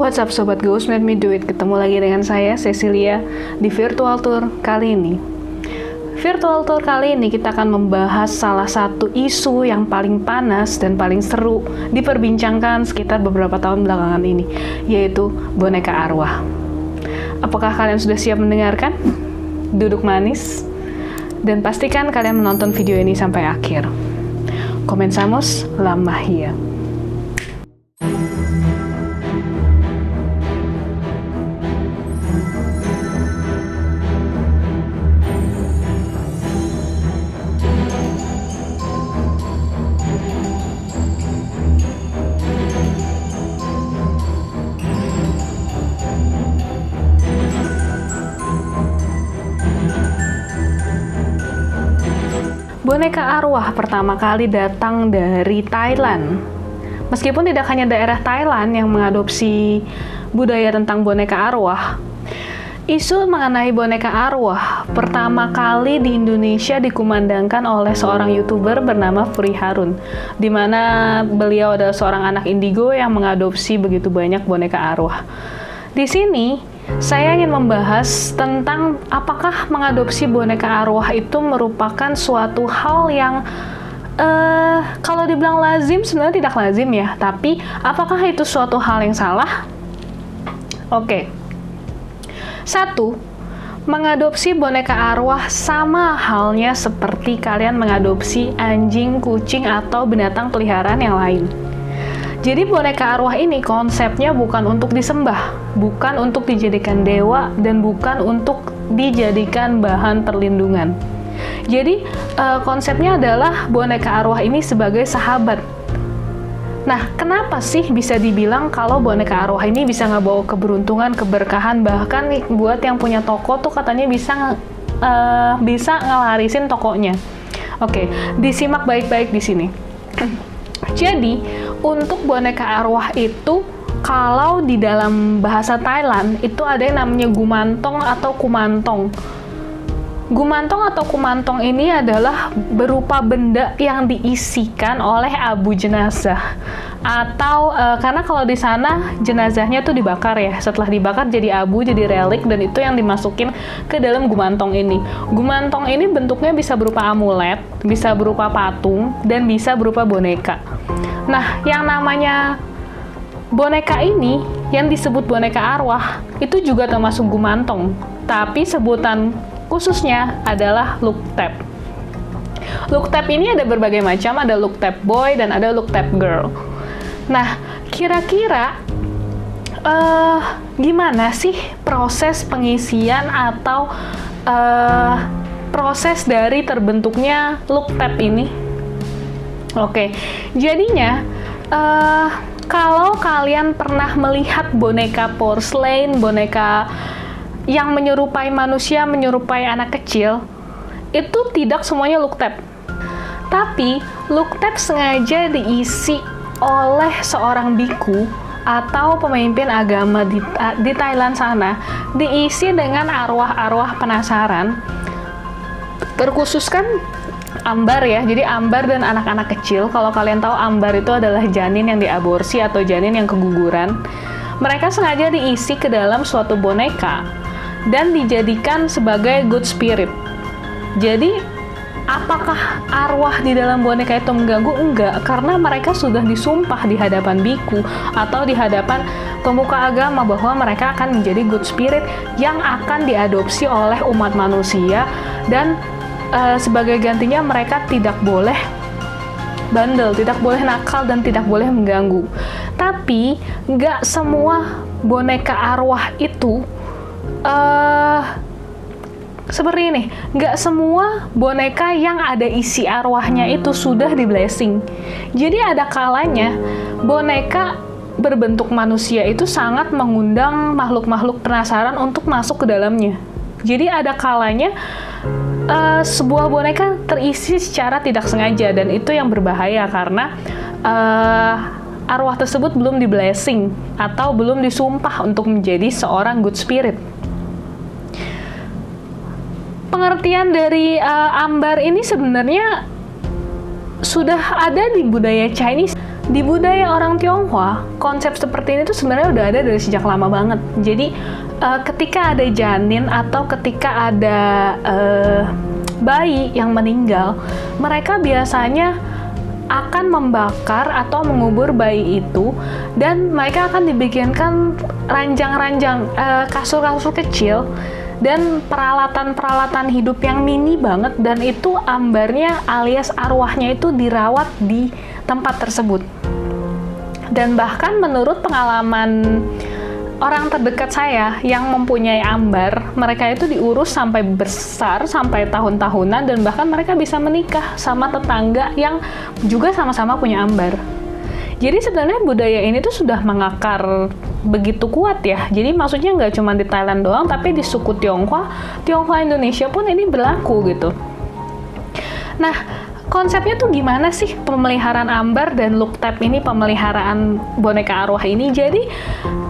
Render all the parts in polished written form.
What's up Sobat Ghost Made Me Do It. Ketemu lagi dengan saya Cecilia di Virtual Tour kali ini. Virtual Tour kali ini kita akan membahas salah satu isu yang paling panas dan paling seru diperbincangkan sekitar beberapa tahun belakangan ini, yaitu boneka arwah. Apakah kalian sudah siap mendengarkan? Duduk manis dan pastikan kalian menonton video ini sampai akhir. Comenzamos la magia. Boneka arwah pertama kali datang dari Thailand. Meskipun tidak hanya daerah Thailand yang mengadopsi budaya tentang boneka arwah, isu mengenai boneka arwah pertama kali di Indonesia dikumandangkan oleh seorang YouTuber bernama Furi Harun, di mana beliau adalah seorang anak indigo yang mengadopsi begitu banyak boneka arwah. Di sini saya ingin membahas tentang apakah mengadopsi boneka arwah itu merupakan suatu hal yang kalau dibilang lazim, sebenarnya tidak lazim ya, tapi apakah itu suatu hal yang salah? Oke. 1. Mengadopsi boneka arwah sama halnya seperti kalian mengadopsi anjing, kucing, atau binatang peliharaan yang lain. Jadi boneka arwah ini konsepnya bukan untuk disembah, bukan untuk dijadikan dewa, dan bukan untuk dijadikan bahan perlindungan. Jadi konsepnya adalah boneka arwah ini sebagai sahabat. Nah, kenapa sih bisa dibilang kalau boneka arwah ini bisa ngebawa keberuntungan, keberkahan, bahkan nih, buat yang punya toko tuh katanya bisa ngelarisin tokonya. Oke, disimak baik-baik di sini. Jadi, untuk boneka arwah itu, kalau di dalam bahasa Thailand, itu ada yang namanya gumantong atau kumantong. Gumantong atau kumantong ini adalah berupa benda yang diisikan oleh abu jenazah. Atau, karena kalau di sana jenazahnya tuh dibakar ya. Setelah dibakar jadi abu, jadi relik, dan itu yang dimasukin ke dalam gumantong ini. Gumantong ini bentuknya bisa berupa amulet, bisa berupa patung, dan bisa berupa boneka. Nah, yang namanya boneka ini, yang disebut boneka arwah, itu juga termasuk gumantong. Tapi sebutan khususnya adalah luktep. Luktep ini ada berbagai macam, ada luktep boy dan ada luktep girl. Nah, kira-kira gimana sih proses pengisian atau proses dari terbentuknya luktep ini? Oke, jadinya kalau kalian pernah melihat boneka porselen, boneka yang menyerupai manusia, menyerupai anak kecil, itu tidak semuanya luktep. Tapi luktep sengaja diisi oleh seorang biku atau pemimpin agama di Thailand sana, diisi dengan arwah-arwah penasaran, terkhususkan ambar ya. Jadi ambar dan anak-anak kecil, kalau kalian tahu ambar itu adalah janin yang diaborsi atau janin yang keguguran. Mereka sengaja diisi ke dalam suatu boneka dan dijadikan sebagai good spirit. Jadi apakah arwah di dalam boneka itu mengganggu? Enggak, karena mereka sudah disumpah di hadapan biku atau di hadapan pemuka agama bahwa mereka akan menjadi good spirit yang akan diadopsi oleh umat manusia, dan sebagai gantinya mereka tidak boleh bandel, tidak boleh nakal, dan tidak boleh mengganggu. Tapi nggak semua boneka arwah itu seperti ini. Nggak semua boneka yang ada isi arwahnya itu sudah di blessing. Jadi ada kalanya boneka berbentuk manusia itu sangat mengundang makhluk-makhluk penasaran untuk masuk ke dalamnya. Jadi ada kalanya sebuah boneka terisi secara tidak sengaja, dan itu yang berbahaya karena arwah tersebut belum di blessing atau belum disumpah untuk menjadi seorang good spirit. Pengertian dari ambar ini sebenarnya sudah ada di budaya Chinese. Di budaya orang Tionghoa, konsep seperti ini tuh sebenarnya udah ada dari sejak lama banget. Jadi ketika ada janin atau ketika ada bayi yang meninggal, mereka biasanya akan membakar atau mengubur bayi itu, dan mereka akan dibikinkan ranjang-ranjang, kasur-kasur kecil dan peralatan-peralatan hidup yang mini banget, dan itu ambarnya alias arwahnya itu dirawat di tempat tersebut. Dan bahkan menurut pengalaman orang terdekat saya yang mempunyai ambar, mereka itu diurus sampai besar, sampai tahun-tahunan, dan bahkan mereka bisa menikah sama tetangga yang juga sama-sama punya ambar. Jadi sebenarnya budaya ini tuh sudah mengakar begitu kuat ya. Jadi maksudnya nggak cuma di Thailand doang, tapi di suku Tionghoa Indonesia pun ini berlaku gitu. Nah, konsepnya tuh gimana sih pemeliharaan ambar dan Luktep ini, pemeliharaan boneka arwah ini? Jadi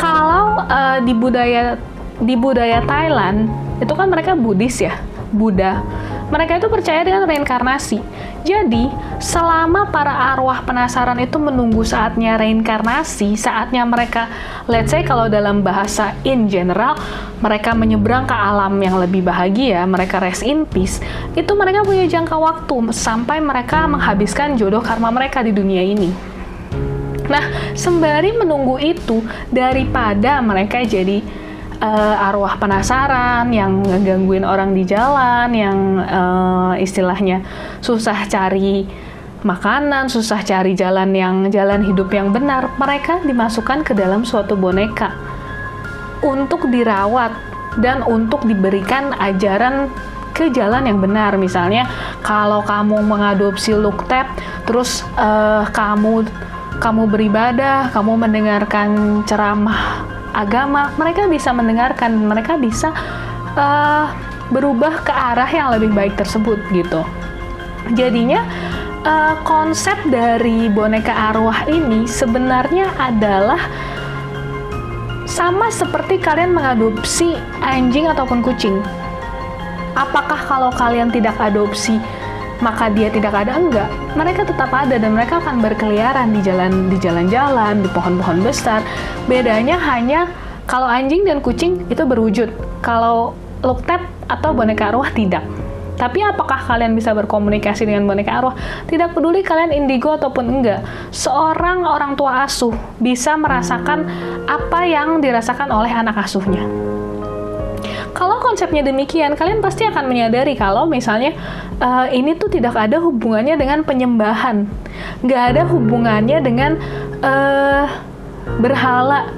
kalau di budaya Thailand itu kan mereka Buddhis ya, Buddha. Mereka itu percaya dengan reinkarnasi. Jadi selama para arwah penasaran itu menunggu saatnya reinkarnasi, saatnya mereka, let's say kalau dalam bahasa in general, mereka menyeberang ke alam yang lebih bahagia, mereka rest in peace, itu mereka punya jangka waktu sampai mereka menghabiskan jodoh karma mereka di dunia ini. Nah, sembari menunggu itu, daripada mereka jadi arwah penasaran yang ngegangguin orang di jalan, yang istilahnya susah cari makanan, susah cari jalan hidup yang benar, mereka dimasukkan ke dalam suatu boneka untuk dirawat dan untuk diberikan ajaran ke jalan yang benar. Misalnya kalau kamu mengadopsi Luktep, terus kamu beribadah, kamu mendengarkan ceramah agama, mereka bisa mendengarkan, mereka bisa berubah ke arah yang lebih baik tersebut gitu. Jadinya konsep dari boneka arwah ini sebenarnya adalah sama seperti kalian mengadopsi anjing ataupun kucing. Apakah kalau kalian tidak adopsi maka dia tidak ada? Enggak, mereka tetap ada dan mereka akan berkeliaran di jalan-jalan, di pohon-pohon besar. Bedanya hanya kalau anjing dan kucing itu berwujud, kalau Luktep atau boneka arwah tidak. Tapi apakah kalian bisa berkomunikasi dengan boneka arwah? Tidak peduli kalian indigo ataupun enggak, seorang orang tua asuh bisa merasakan apa yang dirasakan oleh anak asuhnya. Kalau konsepnya demikian, kalian pasti akan menyadari kalau misalnya ini tuh tidak ada hubungannya dengan penyembahan, nggak ada hubungannya dengan berhala,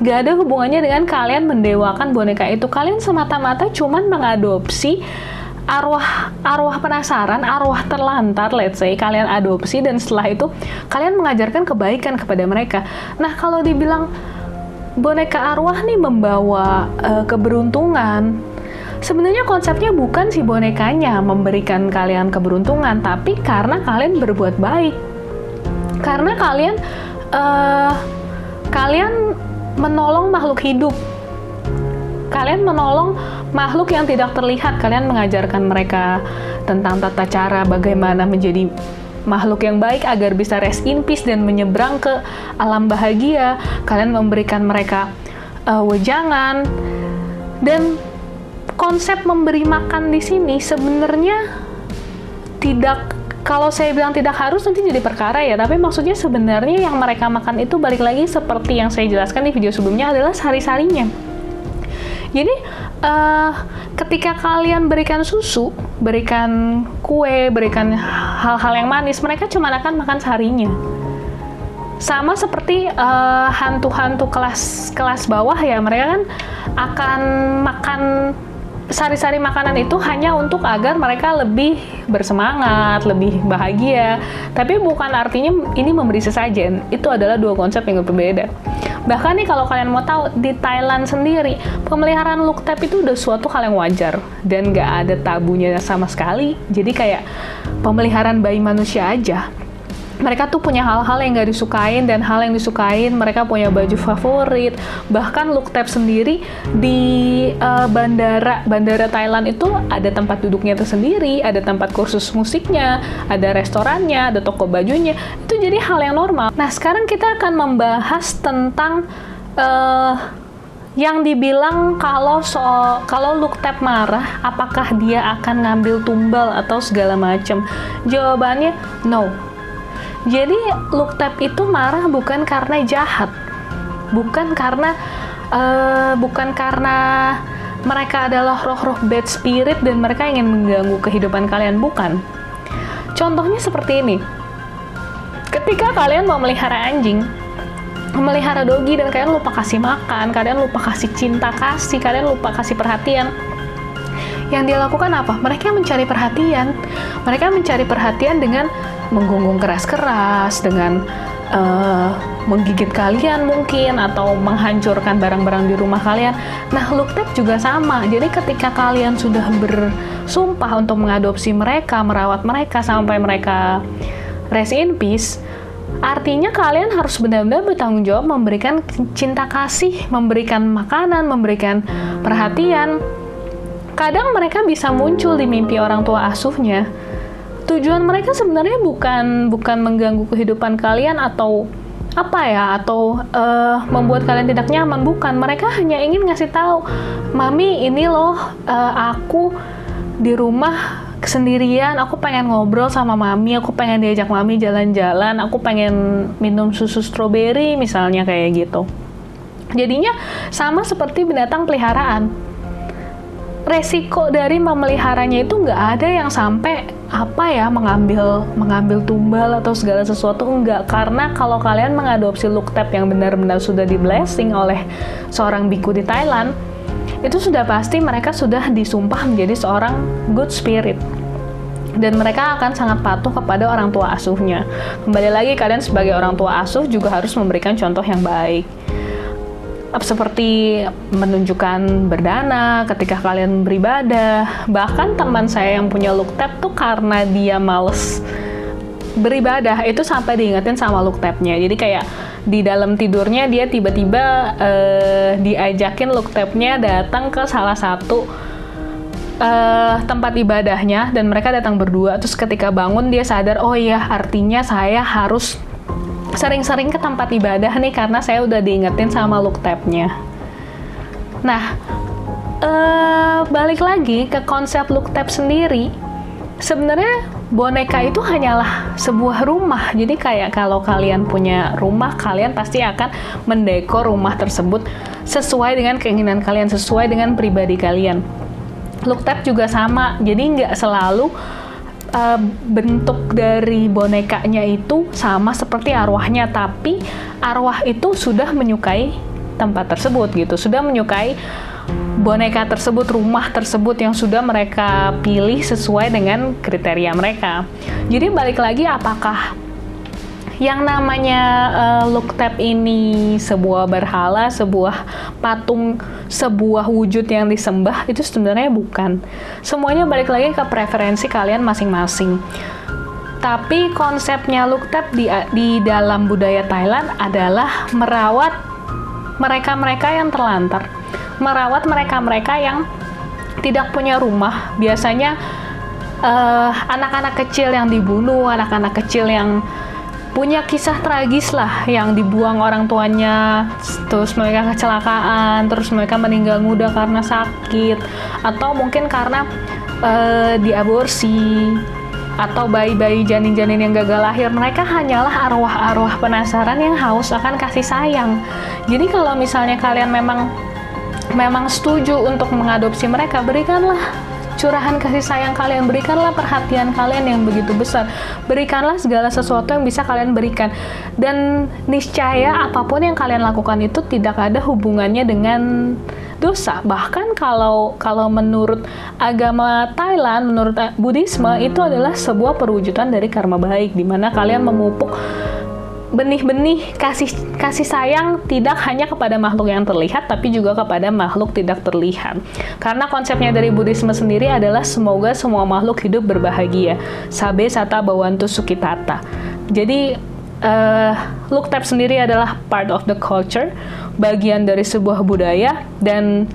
nggak ada hubungannya dengan kalian mendewakan boneka itu. Kalian semata-mata cuman mengadopsi arwah penasaran, arwah terlantar, let's say, kalian adopsi, dan setelah itu kalian mengajarkan kebaikan kepada mereka. Nah, kalau dibilang boneka arwah nih membawa keberuntungan, sebenarnya konsepnya bukan si bonekanya memberikan kalian keberuntungan, tapi karena kalian berbuat baik, karena kalian menolong makhluk hidup, kalian menolong makhluk yang tidak terlihat, kalian mengajarkan mereka tentang tata cara bagaimana menjadi makhluk yang baik agar bisa rest in peace dan menyeberang ke alam bahagia. Kalian memberikan mereka wejangan. Dan konsep memberi makan di sini sebenarnya tidak, kalau saya bilang tidak harus nanti jadi perkara ya, tapi maksudnya sebenarnya yang mereka makan itu balik lagi seperti yang saya jelaskan di video sebelumnya adalah sari-sarinya. Jadi ketika kalian berikan susu, berikan kue, berikan hal-hal yang manis, mereka cuma akan makan sarinya. Sama seperti hantu-hantu kelas bawah ya, mereka kan akan makan sari-sari makanan itu hanya untuk agar mereka lebih bersemangat, lebih bahagia. Tapi bukan artinya ini memberi sesajen. Itu adalah dua konsep yang berbeda. Bahkan nih kalau kalian mau tahu, di Thailand sendiri, pemeliharaan Luktep itu udah suatu hal yang wajar. Dan nggak ada tabunya sama sekali. Jadi kayak pemeliharaan bayi manusia aja. Mereka tuh punya hal-hal yang gak disukain dan hal yang disukain. Mereka punya baju favorit. Bahkan Looktab sendiri di bandara Thailand itu ada tempat duduknya tersendiri, ada tempat kursus musiknya, ada restorannya, ada toko bajunya. Itu jadi hal yang normal. Nah, sekarang kita akan membahas tentang yang dibilang kalau Looktab marah, apakah dia akan ngambil tumbal atau segala macam? Jawabannya no. Jadi Looktab itu marah bukan karena jahat, bukan karena mereka adalah roh-roh bad spirit dan mereka ingin mengganggu kehidupan kalian, bukan. Contohnya seperti ini. Ketika kalian mau melihara anjing, memelihara dogi, dan kalian lupa kasih makan, kalian lupa kasih cinta kasih, kalian lupa kasih perhatian, yang dia lakukan apa? Mereka mencari perhatian. Mereka mencari perhatian dengan menggonggong keras-keras, dengan menggigit kalian mungkin, atau menghancurkan barang-barang di rumah kalian. Nah, Looktab juga sama. Jadi ketika kalian sudah bersumpah untuk mengadopsi mereka, merawat mereka sampai mereka rest in peace, artinya kalian harus benar-benar bertanggung jawab memberikan cinta kasih, memberikan makanan, memberikan perhatian. Kadang mereka bisa muncul di mimpi orang tua asuhnya. Tujuan mereka sebenarnya bukan mengganggu kehidupan kalian atau membuat kalian tidak nyaman, bukan. Mereka hanya ingin ngasih tahu, "Mami, ini loh, aku di rumah sendirian, aku pengen ngobrol sama mami, aku pengen diajak mami jalan-jalan, aku pengen minum susu stroberi," misalnya kayak gitu. Jadinya sama seperti binatang peliharaan. Resiko dari memeliharanya itu nggak ada yang sampai mengambil tumbal atau segala sesuatu, enggak. Karena kalau kalian mengadopsi Looktab yang benar-benar sudah di blessing oleh seorang biku di Thailand, itu sudah pasti mereka sudah disumpah menjadi seorang good spirit, dan mereka akan sangat patuh kepada orang tua asuhnya. Kembali lagi, kalian sebagai orang tua asuh juga harus memberikan contoh yang baik, seperti menunjukkan berdana ketika kalian beribadah. Bahkan teman saya yang punya Looktab tuh karena dia males beribadah, itu sampai diingetin sama Looktabnya. Jadi kayak di dalam tidurnya dia tiba-tiba diajakin Looktabnya datang ke salah satu tempat ibadahnya, dan mereka datang berdua. Terus ketika bangun dia sadar, oh iya, artinya saya harus sering-sering ke tempat ibadah nih karena saya udah diingetin sama Looktabnya. Nah, balik lagi ke konsep Looktab sendiri. Sebenarnya boneka itu hanyalah sebuah rumah. Jadi kayak kalau kalian punya rumah, kalian pasti akan mendekor rumah tersebut sesuai dengan keinginan kalian, sesuai dengan pribadi kalian. Looktab juga sama. Jadi nggak selalu bentuk dari bonekanya itu sama seperti arwahnya, tapi arwah itu sudah menyukai tempat tersebut gitu, sudah menyukai boneka tersebut, rumah tersebut yang sudah mereka pilih sesuai dengan kriteria mereka. Jadi balik lagi, apakah yang namanya Looktab ini sebuah berhala, sebuah patung, sebuah wujud yang disembah? Itu sebenarnya bukan. Semuanya balik lagi ke preferensi kalian masing-masing. Tapi konsepnya Looktab di dalam budaya Thailand adalah merawat mereka-mereka yang terlantar, merawat mereka-mereka yang tidak punya rumah. Biasanya anak-anak kecil yang dibunuh, anak-anak kecil yang punya kisah tragis lah, yang dibuang orang tuanya, terus mereka kecelakaan, terus mereka meninggal muda karena sakit, atau mungkin karena diaborsi, atau bayi-bayi janin-janin yang gagal lahir. Mereka hanyalah arwah-arwah penasaran yang haus akan kasih sayang. Jadi kalau misalnya kalian memang setuju untuk mengadopsi mereka, berikanlah curahan kasih sayang kalian, berikanlah perhatian kalian yang begitu besar, berikanlah segala sesuatu yang bisa kalian berikan, dan niscaya apapun yang kalian lakukan itu tidak ada hubungannya dengan dosa. Bahkan kalau menurut agama Thailand, menurut Buddhisme, itu adalah sebuah perwujudan dari karma baik, di mana kalian memupuk benih-benih kasih sayang tidak hanya kepada makhluk yang terlihat, tapi juga kepada makhluk tidak terlihat. Karena konsepnya dari Buddhisme sendiri adalah semoga semua makhluk hidup berbahagia. Sabe sata bawantu sukitata. Jadi look tab sendiri adalah part of the culture, bagian dari sebuah budaya, dan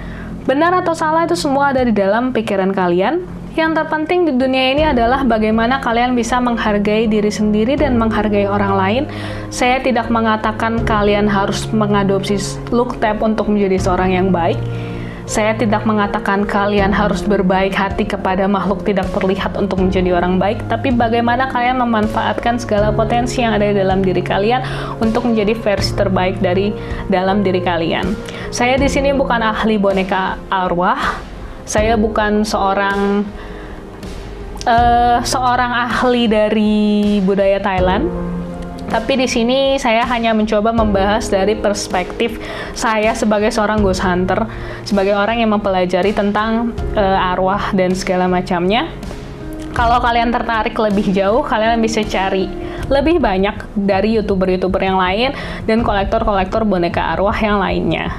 benar atau salah itu semua ada di dalam pikiran kalian. Yang terpenting di dunia ini adalah bagaimana kalian bisa menghargai diri sendiri dan menghargai orang lain. Saya tidak mengatakan kalian harus mengadopsi look tab untuk menjadi seorang yang baik. Saya tidak mengatakan kalian harus berbaik hati kepada makhluk tidak terlihat untuk menjadi orang baik, tapi bagaimana kalian memanfaatkan segala potensi yang ada di dalam diri kalian untuk menjadi versi terbaik dari dalam diri kalian. Saya di sini bukan ahli boneka arwah, saya bukan seorang ahli dari budaya Thailand. Tapi di sini saya hanya mencoba membahas dari perspektif saya sebagai seorang ghost hunter, sebagai orang yang mempelajari tentang arwah dan segala macamnya. Kalau kalian tertarik lebih jauh, kalian bisa cari lebih banyak dari YouTuber-YouTuber yang lain dan kolektor-kolektor boneka arwah yang lainnya.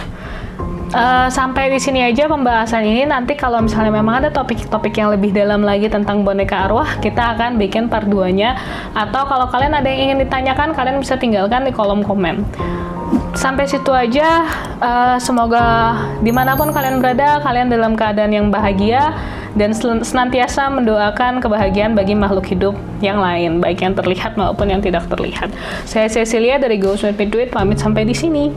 Sampai di sini aja pembahasan ini. Nanti kalau misalnya memang ada topik-topik yang lebih dalam lagi tentang boneka arwah, kita akan bikin part 2-nya. Atau kalau kalian ada yang ingin ditanyakan, kalian bisa tinggalkan di kolom komen. Sampai situ aja. Semoga dimanapun kalian berada, kalian dalam keadaan yang bahagia dan senantiasa mendoakan kebahagiaan bagi makhluk hidup yang lain, baik yang terlihat maupun yang tidak terlihat. Saya Cecilia dari Ghost With Me Do It, pamit sampai di sini.